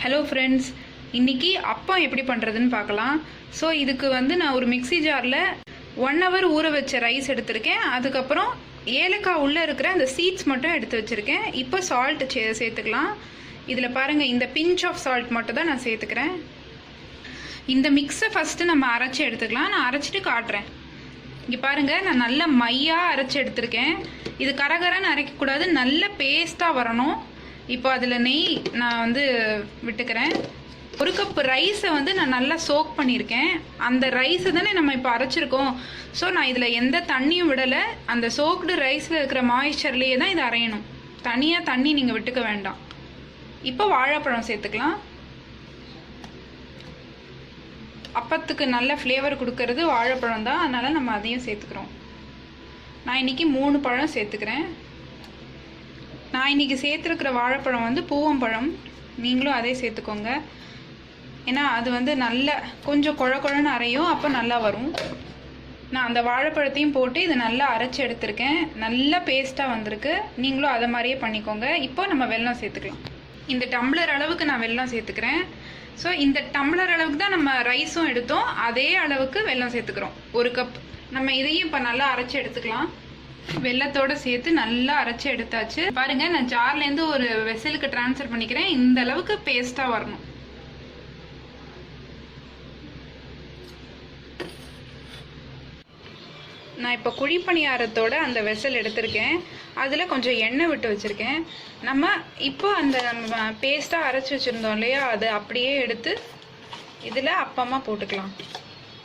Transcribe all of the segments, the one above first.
Hello friends, இன்றைக்கி அப்பம் எப்படி பண்ணுறதுன்னு பார்க்கலாம். ஸோ இதுக்கு வந்து நான் ஒரு மிக்ஸி ஜாரில் 1 hour ஊற வச்ச ரைஸ் எடுத்திருக்கேன். அதுக்கப்புறம் ஏலக்காய் உள்ளே இருக்கிற அந்த சீட்ஸ் மட்டும் எடுத்து வச்சுருக்கேன். இப்போ சால்ட் சேர்த்துக்கலாம். இதில் பாருங்கள், இந்த பிஞ்ச் ஆஃப் சால்ட் மட்டும் தான் நான் சேர்த்துக்கிறேன். இந்த மிக்ஸை ஃபஸ்ட்டு நம்ம அரைச்சி எடுத்துக்கலாம். நான் அரைச்சிட்டு காட்டுறேன். இங்கே பாருங்கள், நான் நல்ல மையாக அரைச்சி எடுத்திருக்கேன். இது கரகரன்னு அரைக்கக்கூடாது, நல்ல பேஸ்ட்டாக வரணும். இப்போ அதில் நெய் நான் வந்து விட்டுக்கிறேன். 1 கப் ரைஸை வந்து நான் நல்லா சோக் பண்ணியிருக்கேன். அந்த ரைஸை தானே நம்ம இப்போ அரைச்சிருக்கோம். ஸோ நான் இதில் எந்த தண்ணியும் விடலை. அந்த சோக்டு ரைஸில் இருக்கிற மாய்ஸ்சர்லேயே தான் இதை அரையணும். தனியாக தண்ணி நீங்கள் விட்டுக்க வேண்டாம். இப்போ வாழைப்பழம் சேர்த்துக்கலாம். அப்பத்துக்கு நல்ல ஃப்ளேவர் கொடுக்கறது வாழைப்பழம் தான், அதனால் நம்ம அதையும் சேர்த்துக்கிறோம். நான் இன்றைக்கி 3 பழம் சேர்த்துக்கிறேன். நான் இன்றைக்கி சேர்த்துருக்கிற வாழைப்பழம் வந்து பூவம்பழம். நீங்களும் அதே சேர்த்துக்கோங்க. ஏன்னா அது வந்து நல்ல கொஞ்சம் குழன்னு அரையும், அப்போ நல்லா வரும். நான் அந்த வாழைப்பழத்தையும் போட்டு இதை நல்லா அரைச்சி எடுத்திருக்கேன். நல்லா பேஸ்ட்டாக வந்திருக்கு. நீங்களும் அதை மாதிரியே பண்ணிக்கோங்க. இப்போ நம்ம வெல்லம் சேர்த்துக்கலாம். இந்த டம்ளர் அளவுக்கு நான் வெல்லம் சேர்த்துக்கிறேன். ஸோ இந்த டம்ளர் அளவுக்கு தான் நம்ம ரைஸும் எடுத்தோம், அதே அளவுக்கு வெல்லம் சேர்த்துக்கிறோம். 1 கப். நம்ம இதையும் இப்போ நல்லா அரைச்சி எடுத்துக்கலாம். வெல்லத்தோடு சேர்த்து நல்லா அரைச்சி எடுத்தாச்சு. பாருங்கள், நான் ஜார்லேருந்து ஒரு வெசலுக்கு ட்ரான்ஸ்ஃபர் பண்ணிக்கிறேன். இந்த அளவுக்கு பேஸ்ட்டாக வரணும். நான் இப்போ குழிப்பணியாரத்தோட அந்த வெசல் எடுத்திருக்கேன். அதில் கொஞ்சம் எண்ணெய் விட்டு வச்சுருக்கேன். நம்ம இப்போ அந்த நம்ம பேஸ்ட்டாக அரைச்சி வச்சுருந்தோம் இல்லையா, அதை அப்படியே எடுத்து இதில் அப்பமாக போட்டுக்கலாம்.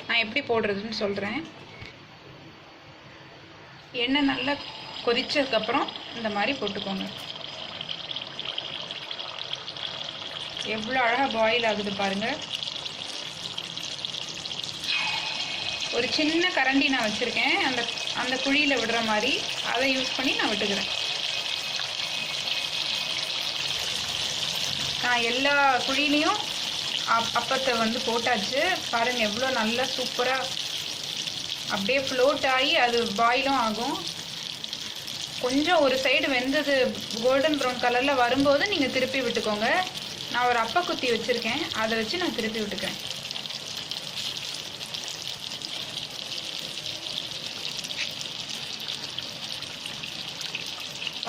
நான் எப்படி போடுறதுன்னு சொல்கிறேன். எண்ணெய் நல்லா கொதிச்சதுக்கப்புறம் இந்த மாதிரி போட்டுக்கோங்க. எவ்வளோ அழகாக பாயில் ஆகுது பாருங்கள். ஒரு சின்ன கரண்டி நான் வச்சுருக்கேன், அந்த குழியில் விடுற மாதிரி. அதை யூஸ் பண்ணி நான் விட்டுக்கிறேன். நான் எல்லா குழியிலையும் அப்பத்தை வந்து போட்டாச்சு. பாருங்கள், எவ்வளோ நல்லா சூப்பராக அப்படியே ஃப்ளோட் ஆகி அது பாயிலும் ஆகும். கொஞ்சம் ஒரு சைடு வெந்தது கோல்டன் ப்ரௌன் கலரில் வரும்போது நீங்கள் திருப்பி விட்டுக்கோங்க. நான் ஒரு அப்பா குத்தி வச்சுருக்கேன், அதை வச்சு நான் திருப்பி விட்டுக்கிறேன்.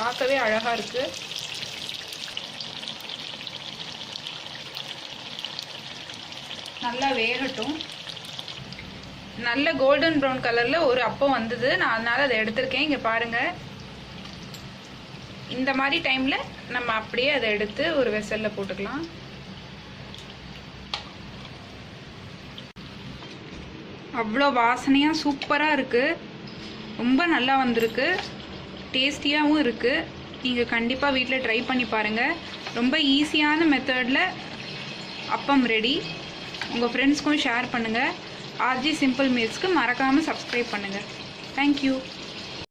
பார்க்கவே அழகாக இருக்குது. நல்லா வேகட்டும். நல்ல கோல்டன் ப்ரௌன் கலரில் ஒரு அப்பம் வந்தது. நான் அதனால் அதை எடுத்திருக்கேன். இங்கே பாருங்கள், இந்த மாதிரி டைமில் நம்ம அப்படியே அதை எடுத்து ஒரு வெசலில் போட்டுக்கலாம். அவ்வளோ வாசனையாக சூப்பராக இருக்குது. ரொம்ப நல்லா வந்திருக்கு. டேஸ்டியாகவும் இருக்குது. நீங்கள் கண்டிப்பாக வீட்டில் ட்ரை பண்ணி பாருங்கள். ரொம்ப ஈஸியான மெத்தடில் அப்பம் ரெடி. உங்கள் ஃப்ரெண்ட்ஸ்க்கும் ஷேர் பண்ணுங்கள். ஆர்ஜி சிம்பிள் மீல்ஸ்க்கு மறக்காமல் சப்ஸ்கிரைப் பண்ணுங்கள். தேங்க்யூ.